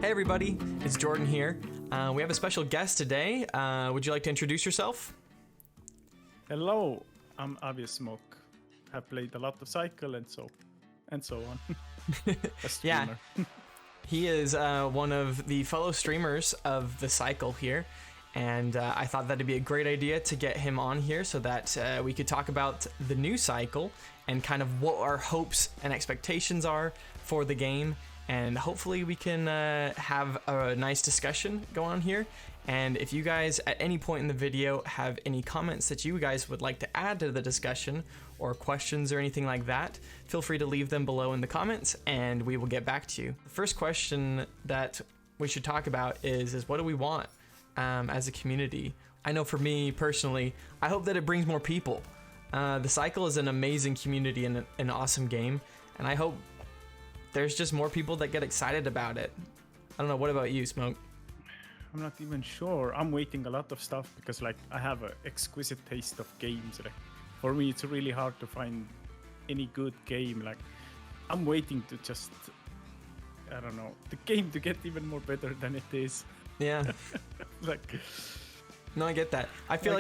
Hey everybody, it's Jordan here. We have a special guest today. Would you like to introduce yourself? Hello, I'm Awyesmoke. Have played a lot of Cycle and so on. A streamer. Yeah, he is one of the fellow streamers of the Cycle here, and I thought that'd be a great idea to get him on here so that we could talk about the new Cycle and kind of what our hopes and expectations are for the game. And hopefully we can have a nice discussion go on here. And if you guys at any point in the video have any comments that you guys would like to add to the discussion or questions or anything like that, feel free to leave them below in the comments and we will get back to you. The first question that we should talk about is what do we want as a community? I know for me personally, I hope that it brings more people. The Cycle is an amazing community and an awesome game, and I hope there's just more people that get excited about it. I don't know, what about you, Smoke? I'm not even sure. I'm waiting a lot of stuff because I have an exquisite taste of games. For me, it's really hard to find any good game. I'm waiting to just, I don't know, the game to get even more better than it is. Yeah. No, I get that. I feel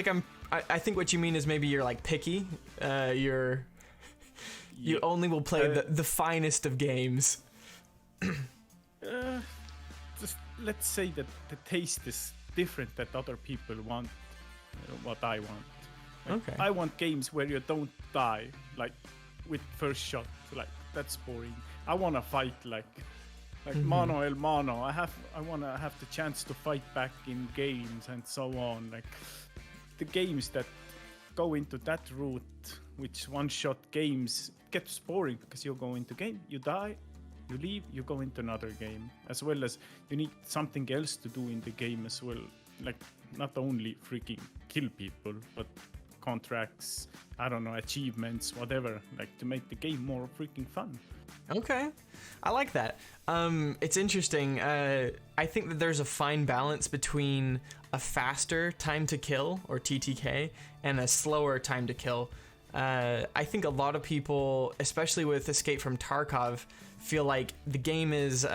I think what you mean is maybe you're picky. You only will play the finest of games. Just let's say that the taste is different that other people want what I want. Okay. I want games where you don't die with first shot. That's boring. I want to fight mano el mano. I want to have the chance to fight back in games and so on. The games that go into that route, which one-shot games, gets boring because you go into game, you die, you leave, you go into another game, as well as you need something else to do in the game as well, not only freaking kill people, but contracts, I don't know, achievements, whatever, to make the game more freaking fun. Okay, I like that. It's interesting. I think that there's a fine balance between a faster time to kill, or TTK, and a slower time to kill. I think a lot of people, especially with Escape from Tarkov, feel like the game is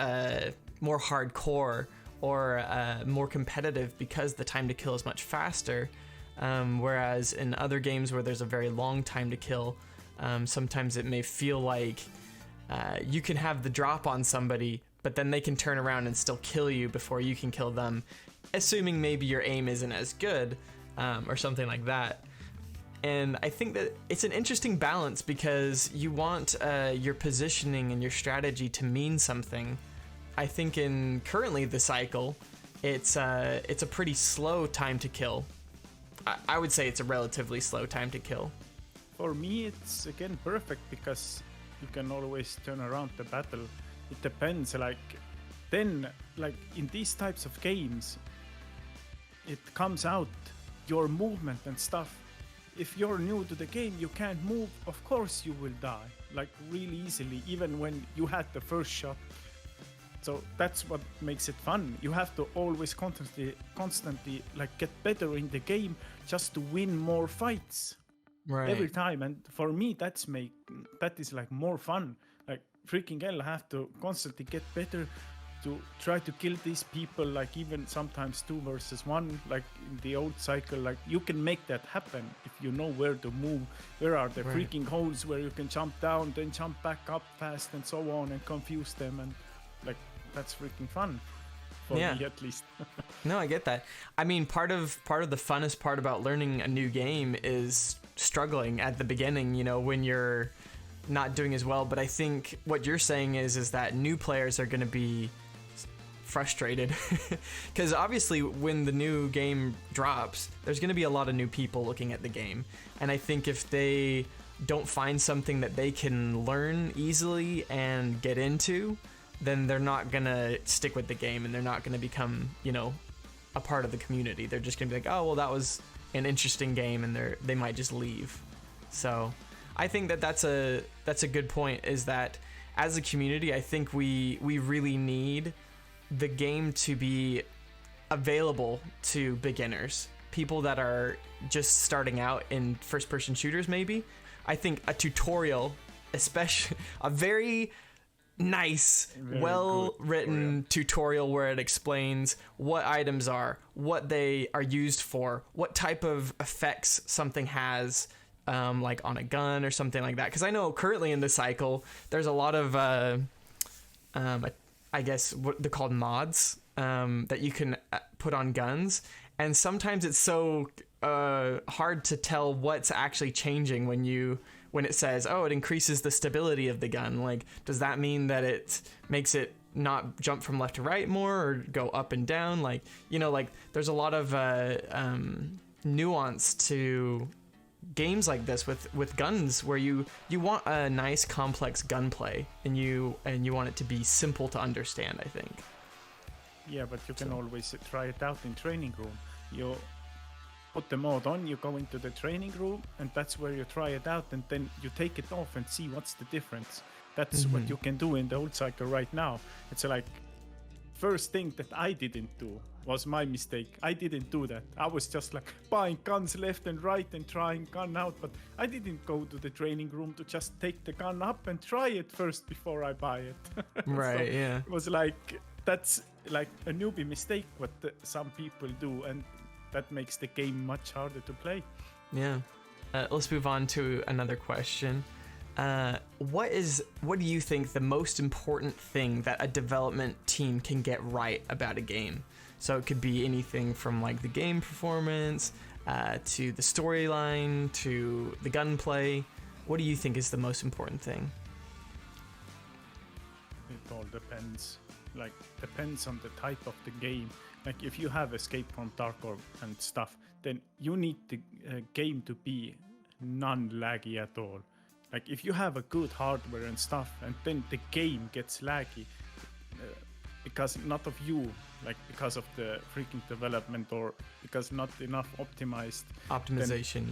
more hardcore or more competitive because the time to kill is much faster. Whereas in other games where there's a very long time to kill, sometimes it may feel like you can have the drop on somebody, but then they can turn around and still kill you before you can kill them, assuming maybe your aim isn't as good or something like that. And I think that it's an interesting balance because you want your positioning and your strategy to mean something. I think in currently the Cycle, it's a pretty slow time to kill. I would say it's a relatively slow time to kill. For me, it's again perfect because you can always turn around the battle. It depends. In these types of games, it comes out your movement and stuff. If you're new to the game, you can't move, of course you will die, really easily, even when you had the first shot. So that's what makes it fun. You have to always constantly get better in the game just to win more fights. Right. Every time. And for me, that is more fun. Freaking hell, I have to constantly get better to try to kill these people, even sometimes 2 versus 1, in the old Cycle. You can make that happen if you know where to move, where are the freaking holes where you can jump down, then jump back up fast and so on, and confuse them, and that's freaking fun for me at least. No, I get that. I mean, part of the funnest part about learning a new game is struggling at the beginning, when you're not doing as well. But I think what you're saying is that new players are going to be frustrated because obviously when the new game drops, there's going to be a lot of new people looking at the game, and I think if they don't find something that they can learn easily and get into, then they're not going to stick with the game and they're not going to become, a part of the community. They're just going to be like, oh, well, that was an interesting game, and they might just leave. So I think that's a good point, is that as a community, I think we really need the game to be available to beginners, people that are just starting out in first-person shooters maybe. I think a tutorial, especially a very Nice, Very well good written tutorial where it explains what items are, what they are used for, what type of effects something has, like on a gun or something like that. Because I know currently in the cycle, there's a lot of, I guess what they're called mods, that you can put on guns, and sometimes it's so hard to tell what's actually changing when it says, oh, it increases the stability of the gun. Like, does that mean that it makes it not jump from left to right more or go up and down? Like, you know, like there's a lot of nuance to games like this with guns where you want a nice complex gunplay and you want it to be simple to understand, I think. Yeah, but you can always try it out in training room. You put the mod on, you go into the training room, and that's where you try it out, and then you take it off and see what's the difference. That's what you can do in the old cycle right now. It's like, first thing that I didn't do was my mistake. I didn't do that. I was just like buying guns left and right and trying gun out, but I didn't go to the training room to just take the gun up and try it first before I buy it. Right, yeah. It was like, that's like a newbie mistake what some people do, and that makes the game much harder to play. Yeah. Let's move on to another question. What do you think the most important thing that a development team can get right about a game? So it could be anything from like the game performance, to the storyline, to the gunplay. What do you think is the most important thing? It all depends. Like, depends on the type of the game. Like, if you have Escape from Tarkov and stuff, then you need the game to be non-laggy at all. Like, if you have a good hardware and stuff, and then the game gets laggy, because not of you, like because of the freaking development or because not enough optimization,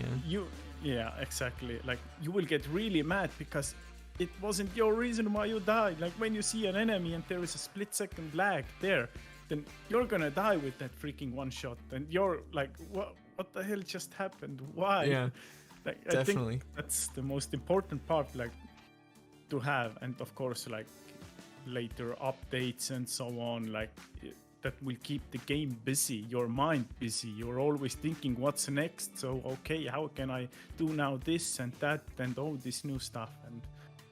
yeah, exactly. Like, you will get really mad because it wasn't your reason why you died. Like, when you see an enemy and there is a split-second lag there, then you're gonna die with that freaking one shot, and you're like, what the hell just happened? Why? Yeah, like, definitely. I think that's the most important part, like, to have. And of course, like, later updates and so on, like, that will keep the game busy, your mind busy. You're always thinking what's next. So, okay, how can I do now this and that and all this new stuff? And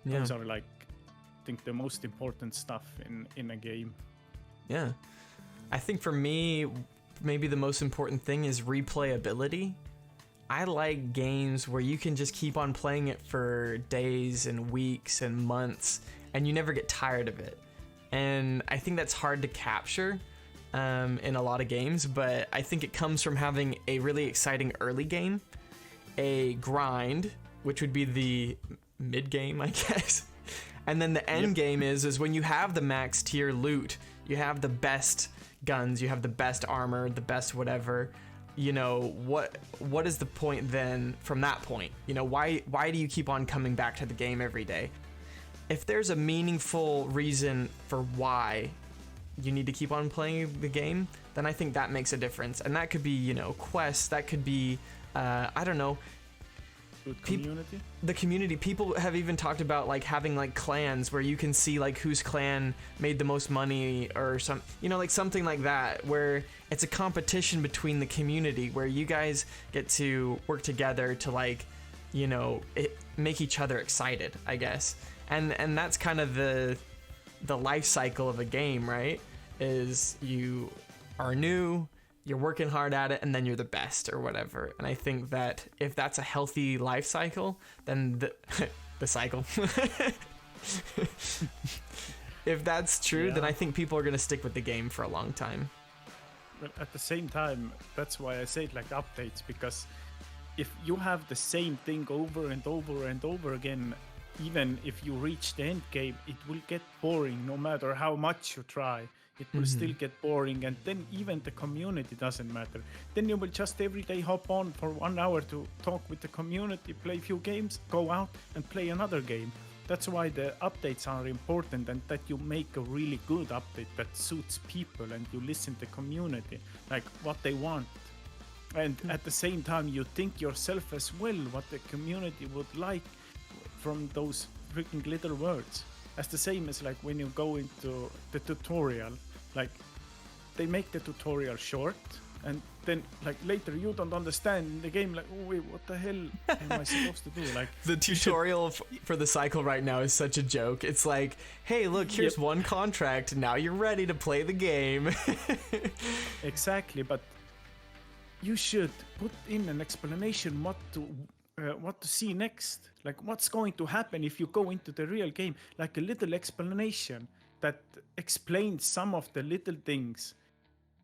those are, like, I think the most important stuff in a game. Yeah. I think for me, maybe the most important thing is replayability. I like games where you can just keep on playing it for days and weeks and months and you never get tired of it. And I think that's hard to capture in a lot of games, but I think it comes from having a really exciting early game, a grind, which would be the mid game, I guess. And then the end game is when you have the max tier loot, you have the best guns, you have the best armor, the best whatever. You know, what is the point then from that point? You know, why do you keep on coming back to the game every day? If there's a meaningful reason for why you need to keep on playing the game, then I think that makes a difference. And that could be, you know, quests, that could be, I don't know, good community. The community. People have even talked about like having like clans where you can see like whose clan made the most money or some, you know, like something like that, where it's a competition between the community where you guys get to work together to like, you know, make each other excited, I guess. And that's kind of the life cycle of a game, right? Is you are new, you're working hard at it, and then you're the best or whatever. And I think that if that's a healthy life cycle, then the cycle. If that's true, then I think people are going to stick with the game for a long time. But at the same time, that's why I say it like updates, because if you have the same thing over and over and over again, even if you reach the end game, it will get boring no matter how much you try. It will still get boring, and then even the community doesn't matter. Then you will just every day hop on for 1 hour to talk with the community, play a few games, go out and play another game. That's why the updates are important, and that you make a really good update that suits people and you listen to the community, like what they want. And at the same time, you think yourself as well what the community would like from those freaking little words. as the same as like when you go into the tutorial, like they make the tutorial short, and then like later you don't understand the game, like, oh wait, what the hell am I supposed to do? Like The tutorial for the cycle right now is such a joke. It's like, hey, look, here's one contract. Now you're ready to play the game. Exactly, but you should put in an explanation what to see next. Like what's going to happen if you go into the real game. Like a little explanation that explains some of the little things.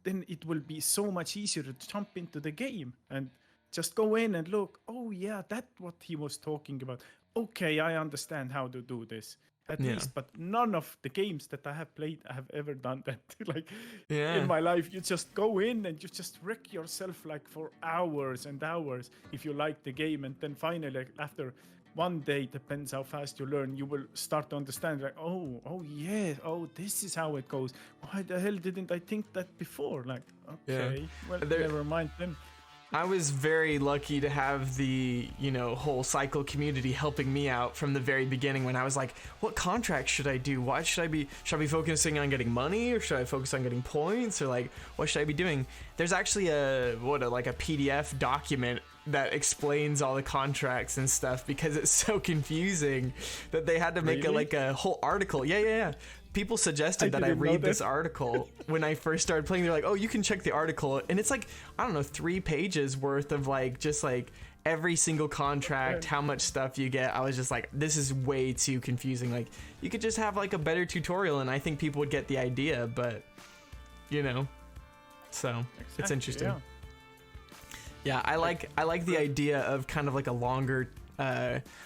Then it will be so much easier to jump into the game and just go in and look, oh yeah, that's what he was talking about. Okay, I understand how to do this. At least, but none of the games that I have played I have ever done that. Like in my life, you just go in and you just wreck yourself like for hours and hours if you like the game, and then finally, like, after one day, depends how fast you learn, you will start to understand, like, oh yeah, oh, this is how it goes. Why the hell didn't I think that before? Like, okay, well, never mind then. I was very lucky to have the, whole cycle community helping me out from the very beginning when I was like, what contract should I do? Why should I be focusing on getting money, or should I focus on getting points, or like, what should I be doing? There's actually a PDF document that explains all the contracts and stuff, because it's so confusing that they had to make a whole article. Yeah. People suggested that I read this article when I first started playing. They're like, oh, you can check the article. And it's like, I don't know, 3 pages worth of like, just like every single contract, how much stuff you get. I was just like, this is way too confusing. Like, you could just have like a better tutorial and I think people would get the idea, but so it's interesting. Yeah, I like the idea of kind of like a longer,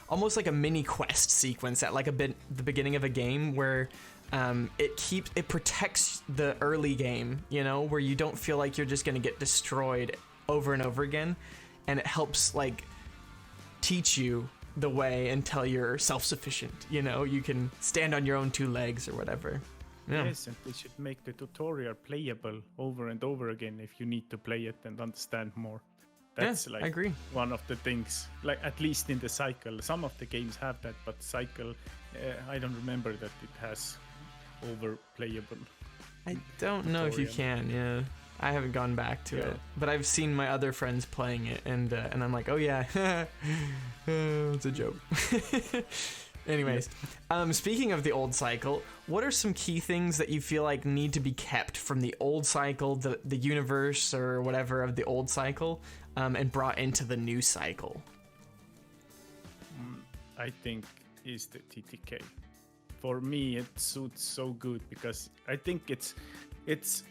almost like a mini quest sequence at like the beginning of a game where it protects the early game, where you don't feel like you're just gonna get destroyed over and over again, and it helps like teach you the way until you're self-sufficient. You can stand on your own 2 legs or whatever. Yeah. Yes, and they should make the tutorial playable over and over again if you need to play it and understand more. That's I agree. One of the things, like at least in the cycle. Some of the games have that, but cycle, I don't remember that it has overplayable. I don't know if you can. Yeah, I haven't gone back to it, but I've seen my other friends playing it, and I'm like, oh yeah, it's a joke. Anyways, speaking of the old cycle, what are some key things that you feel like need to be kept from the old cycle, the universe or whatever of the old cycle, and brought into the new cycle? I think is the TTK. For me, it suits so good because I think it's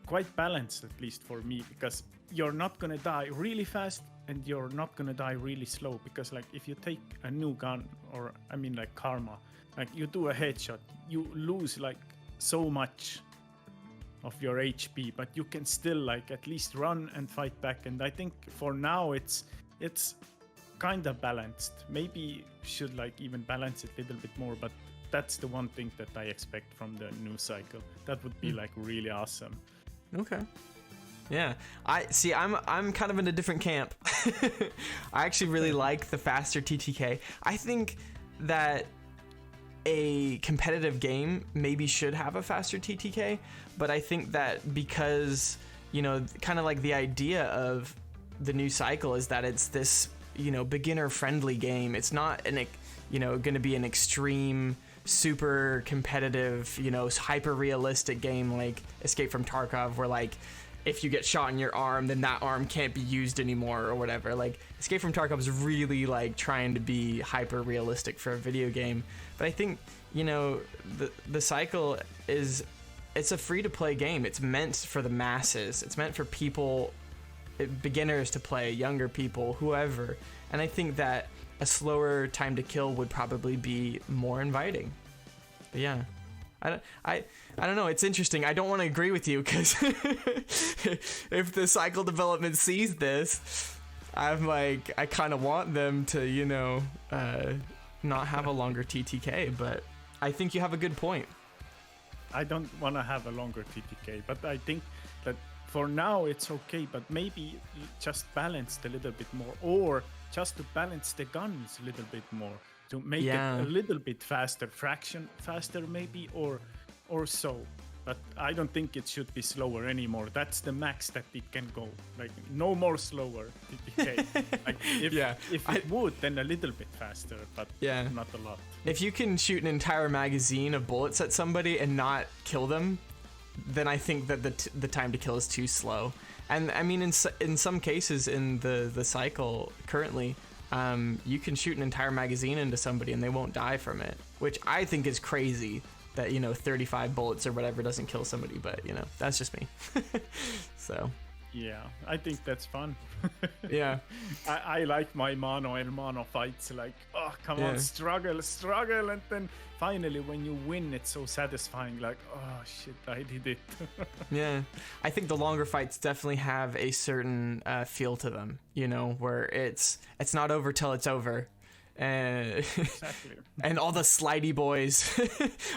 quite balanced, at least for me, because you're not gonna die really fast and you're not gonna die really slow, because like if you take a new gun, or I mean like Karma, like you do a headshot, you lose like so much of your HP, but you can still like at least run and fight back. And I think for now it's kind of balanced. Maybe should like even balance it a little bit more, but that's the one thing that I expect from the new cycle. That would be like really awesome. Okay. Yeah, I'm kind of in a different camp. I actually really like the faster TTK. I think that a competitive game maybe should have a faster TTK, but I think that because, kind of like the idea of the new cycle is that it's this, beginner friendly game. It's not going to be an extreme, super competitive, hyper realistic game like Escape from Tarkov, where like if you get shot in your arm, then that arm can't be used anymore or whatever. Like Escape from Tarkov is really like trying to be hyper realistic for a video game. But I think, the cycle it's a free to play game. It's meant for the masses. It's meant for people, beginners to play, younger people, whoever. And I think that a slower time to kill would probably be more inviting. But yeah, I don't know. It's interesting. I don't want to agree with you, because if the cycle development sees this, I'm like, I kind of want them to, not have a longer TTK. But I think you have a good point. I don't want to have a longer TTK, but I think that for now it's okay. But maybe just balanced a little bit more, or just to balance the guns a little bit more. to make it a little bit faster, fraction faster maybe, or so. But I don't think it should be slower anymore. That's the max that it can go. Like no more slower. TTK. Like if it would, then a little bit faster, but not a lot. If you can shoot an entire magazine of bullets at somebody and not kill them, then I think that the time to kill is too slow. And I mean, in some cases in the cycle currently, you can shoot an entire magazine into somebody and they won't die from it, which I think is crazy. That 35 bullets or whatever doesn't kill somebody, but that's just me. So yeah, I think that's fun. Yeah, I like my mano fights. Like, oh come on, struggle, and then finally when you win, it's so satisfying. Like, oh shit, I did it. Yeah, I think the longer fights definitely have a certain feel to them. Where it's not over till it's over. Exactly. And all the slidey boys,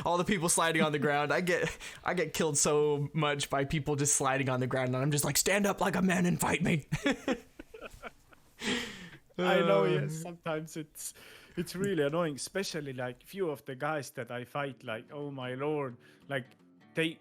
all the people sliding on the ground. I get killed so much by people just sliding on the ground, and I'm just like, stand up like a man and fight me. I know, yes. Sometimes it's really annoying, especially like few of the guys that I fight. Like, oh my lord, like they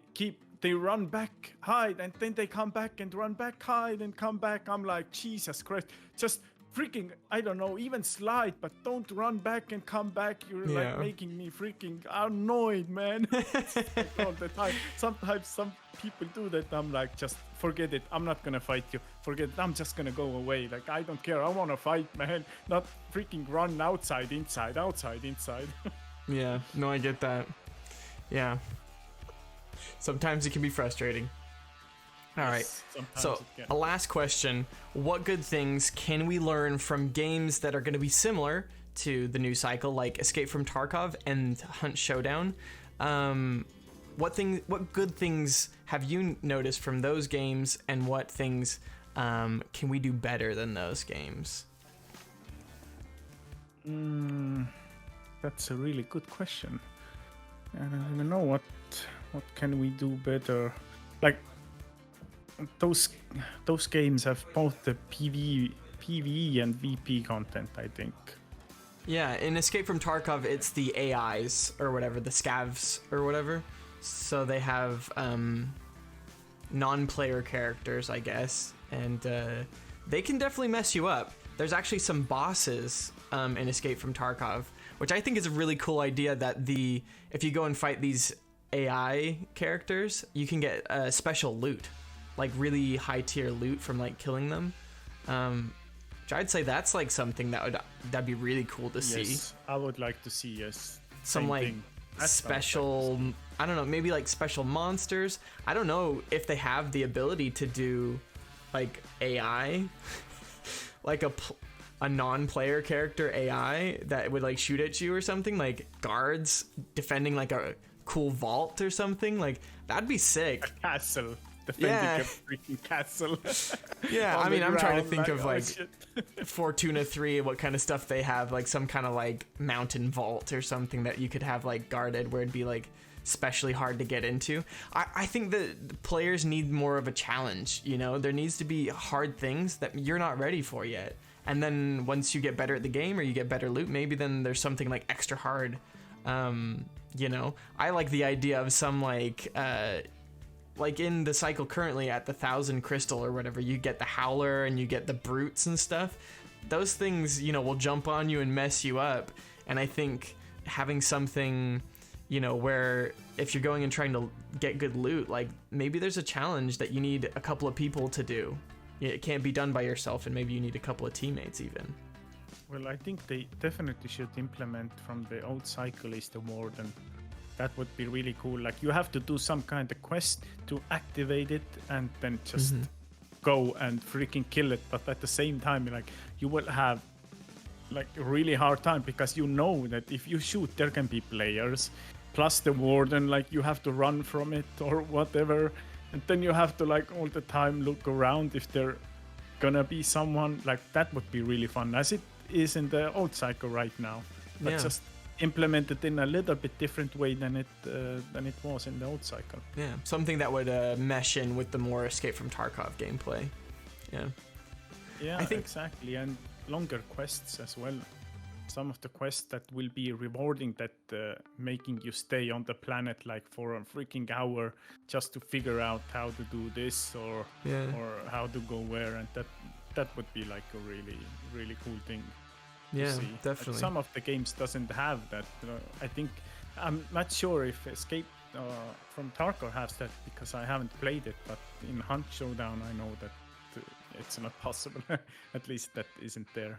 run back, hide, and then they come back and run back, hide, and come back. I'm like, Jesus Christ, just freaking, I don't know, even slide, but don't run back and come back. You're like making me freaking annoyed, man. Like all the time. Sometimes some people do that. I'm like, just forget it. I'm not gonna fight you. Forget it. I'm just gonna go away. Like, I don't care. I wanna fight, man. Not freaking run outside, inside. Yeah, no, I get that. Yeah. Sometimes it can be frustrating. All right, so a last question. What good things can we learn from games that are going to be similar to the new cycle, like Escape from Tarkov and Hunt Showdown? What good things have you noticed from those games, and what things can we do better than those games? That's a really good question. And I don't know what can we do better. Like, those games have both the PvE and VP content, I think. Yeah, in Escape from Tarkov, it's the AIs or whatever, the scavs or whatever. So they have non-player characters, I guess, and they can definitely mess you up. There's actually some bosses in Escape from Tarkov, which I think is a really cool idea, that if you go and fight these AI characters, you can get special loot. Like really high tier loot from like killing them, which I'd say that's like something that'd be really cool to see. Yes, I would like to see. Yes, some like special, I don't know, maybe like special monsters. I don't know if they have the ability to do like AI, like a non-player character AI that would like shoot at you or something, like guards defending like a cool vault or something. Like, that'd be sick. A castle. Defending a freaking castle. Yeah, I mean, I'm trying to think of like Fortuna 3, what kind of stuff they have, like some kind of like mountain vault or something that you could have like guarded, where it'd be like especially hard to get into. I think that the players need more of a challenge. There needs to be hard things that you're not ready for yet, and then once you get better at the game or you get better loot, maybe then there's something like extra hard. I like the idea of some like in the cycle currently at the 1,000 crystal or whatever, you get the howler and you get the brutes and stuff. Those things, will jump on you and mess you up. And I think having something, where if you're going and trying to get good loot, like maybe there's a challenge that you need a couple of people to do. It can't be done by yourself, and maybe you need a couple of teammates even. Well, I think they definitely should implement from the old cycle is the warden. That would be really cool. Like, you have to do some kind of quest to activate it, and then just go and freaking kill it. But at the same time, like, you will have like a really hard time, because you know that if you shoot, there can be players plus the warden. Like, you have to run from it or whatever, and then you have to like all the time look around if there gonna be someone. Like, that would be really fun, as it is in the old cycle right now. But just implemented in a little bit different way than it was in the old cycle. Yeah, something that would mesh in with the more Escape from Tarkov gameplay. Yeah, I think exactly, and longer quests as well. the quests that will be rewarding, that making you stay on the planet like for a freaking hour just to figure out how to do this or how to go where, and that would be like a really cool thing. Yeah, see. definitely. Like some of the games doesn't have that. I think I'm not sure if Escape from Tarkov has that because I haven't played it. But in Hunt Showdown, I know that it's not possible. At least that isn't there.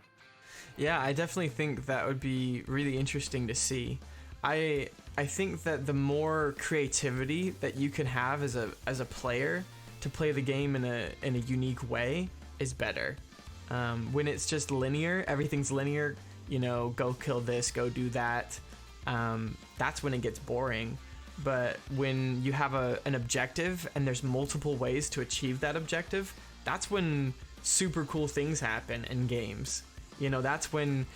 Yeah, I definitely think that would be really interesting to see. I think that the more creativity that you can have as a player to play the game in a unique way is better. When it's just linear, everything's linear, you know, go kill this, go do that, that's when it gets boring. But when you have an objective and there's multiple ways to achieve that objective, that's when super cool things happen in games. You know, that's when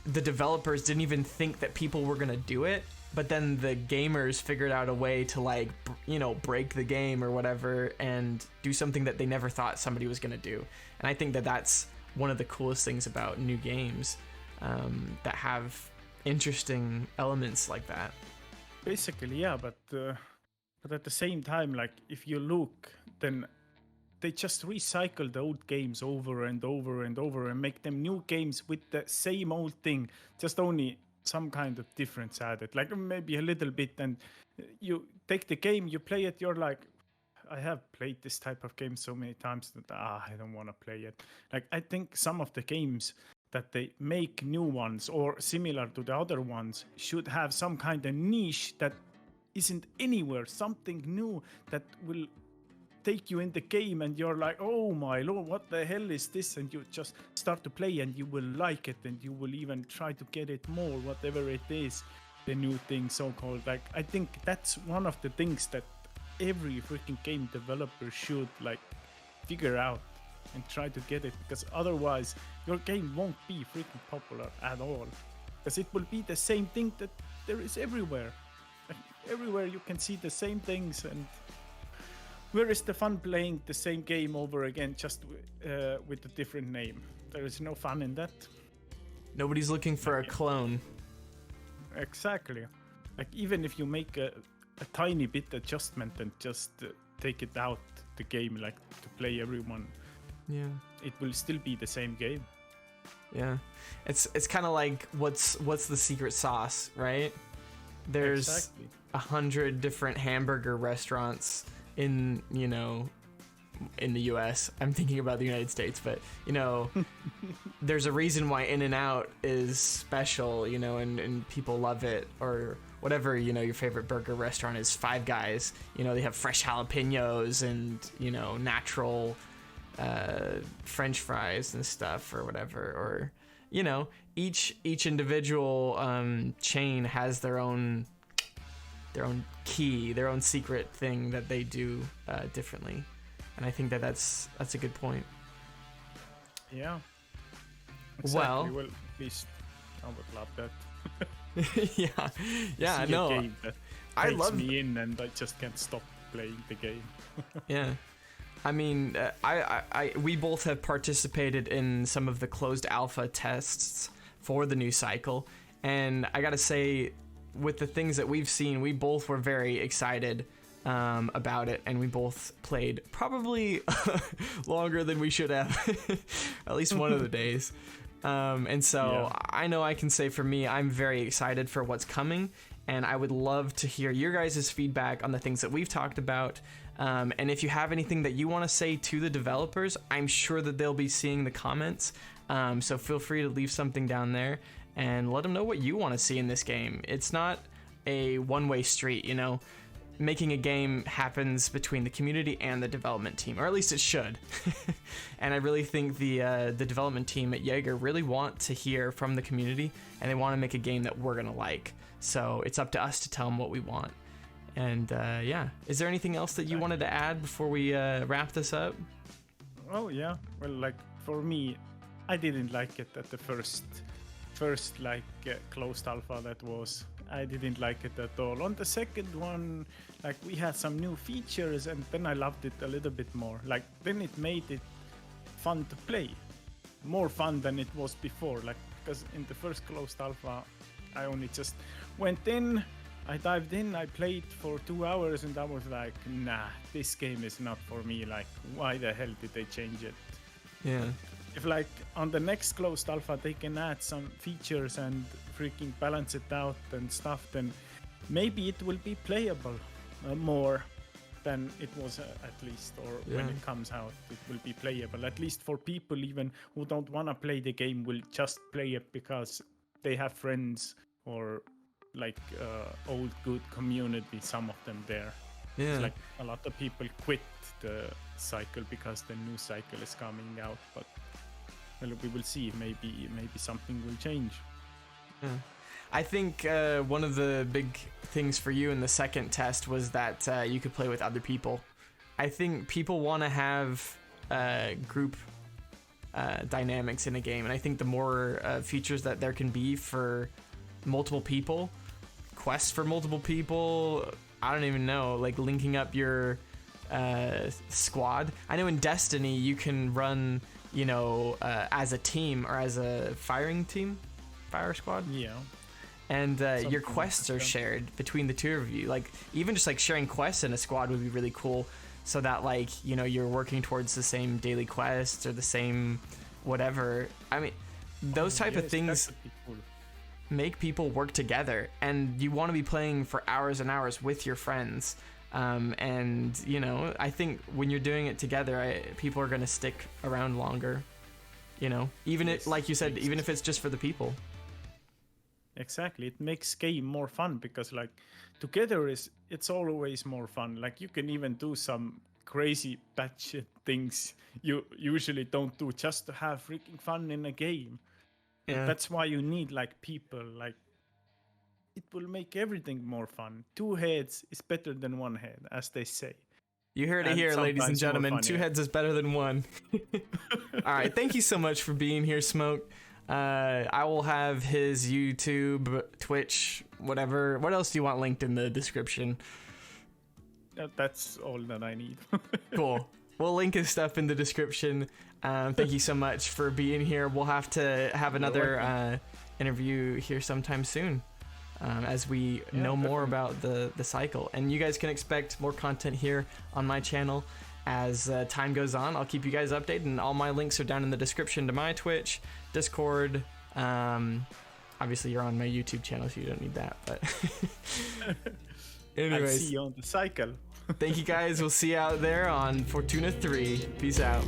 the developers didn't even think that people were gonna do it, but then the gamers figured out a way to, like, you know, break the game or whatever and do something that they never thought somebody was gonna do. And I think that that's one of the coolest things about new games that have interesting elements like that. Basically, yeah, but at the same time, like, if you look, then they just recycle the old games over and over and over and make them new games with the same old thing, just only some kind of difference added, like maybe a little bit. And you take the game, you play it, you're like, I have played this type of game so many times that I don't want to play it. Like, I think some of the games that they make new ones or similar to the other ones should have some kind of niche that isn't anywhere, something new that will take you in the game and you're like, oh my lord, what the hell is this? And you just start to play and you will like it and you will even try to get it more, whatever it is, the new thing, so-called. Like, I think that's one of the things that every freaking game developer should, like, figure out and try to get it, because otherwise your game won't be freaking popular at all, because it will be the same thing that there is everywhere. Like, everywhere you can see the same things, and where is the fun playing the same game over again, just with a different name? There is no fun in that. Nobody's looking for a clone. Exactly. Like, even if you make a tiny bit adjustment and just take it out the game, like, to play everyone, it will still be the same game. Yeah, it's kind of like what's the secret sauce, right? There's Exactly. 100 different hamburger restaurants in, you know, in the US. I'm thinking about the United States, but, you know, there's a reason why In-N-Out is special, you know, and people love it, or whatever, you know, your favorite burger restaurant is. Five Guys, you know, they have fresh jalapenos and, you know, natural French fries and stuff, or whatever. Or, you know, each individual chain has their own key, their own secret thing that they do differently. And I think that that's a good point. Yeah. Exactly. Well, at least I would love that. yeah, I know. Game that I takes love me in, and I just can't stop playing the game. Yeah, I mean, we both have participated in some of the closed alpha tests for the new cycle, and I gotta say, with the things that we've seen, we both were very excited about it, and we both played probably longer than we should have, at least one of the days. And so I know I can say for me, I'm very excited for what's coming, and I would love to hear your guys' feedback on the things that we've talked about. And if you have anything that you want to say to the developers, I'm sure that they'll be seeing the comments. So feel free to leave something down there and let them know what you want to see in this game. It's not a one-way street, you know. Making a game happens between the community and the development team, or at least it should. And I really think the development team at Jaeger really want to hear from the community, and they want to make a game that we're gonna like. So it's up to us to tell them what we want. And yeah, is there anything else that you wanted to add before we wrap this up? Oh yeah, well, like, for me, I didn't like it at the first like closed alpha that was. I didn't like it at all. On the second one, like, we had some new features, and then I loved it a little bit more. Like, then it made it fun to play, more fun than it was before. Like, because in the first closed alpha, I only just went in, I dived in, I played for 2 hours, and I was like, nah, this game is not for me. Like, why the hell did they change it? Yeah. If like on the next closed alpha they can add some features and freaking balance it out and stuff, then maybe it will be playable more than it was at least, or when it comes out it will be playable, at least for people even who don't want to play the game, will just play it because they have friends or like old good community, some of them there. It's like a lot of people quit the cycle because the new cycle is coming out, but well, we will see. Maybe something will change. I think one of the big things for you in the second test was that you could play with other people. I think people want to have group dynamics in a game, and I think the more features that there can be for multiple people, quests for multiple people, I don't even know, like linking up your squad. I know in Destiny you can run, you know, as a team or as a fire squad. Yeah. And your quests are shared between the two of you. Like even just like sharing quests in a squad would be really cool, so that like, you know, you're working towards the same daily quests or the same whatever. I mean, those type of things make people work together, and you want to be playing for hours and hours with your friends. And you know, I think when you're doing it together, people are going to stick around longer, you know, even it, like you said, even if it's just for the people. Exactly, it makes game more fun because like together it's always more fun. Like you can even do some crazy batshit things you usually don't do just to have freaking fun in a game. Yeah. That's why you need like people. Like it will make everything more fun. 2 heads is better than 1 head, as they say. You heard it here, ladies and gentlemen. 2 heads is better than 1. All right, thank you so much for being here, Smoke. I will have his YouTube, Twitch, whatever. What else do you want linked in the description? That's all that I need. Cool. We'll link his stuff in the description. Thank you so much for being here. We'll have to have another interview here sometime soon, as we know more about the cycle. And you guys can expect more content here on my channel. As time goes on, I'll keep you guys updated, and all my links are down in the description to my Twitch, Discord. Obviously, you're on my YouTube channel, so you don't need that. But anyways, I'll see you on the cycle. Thank you guys. We'll see you out there on Fortuna 3. Peace out.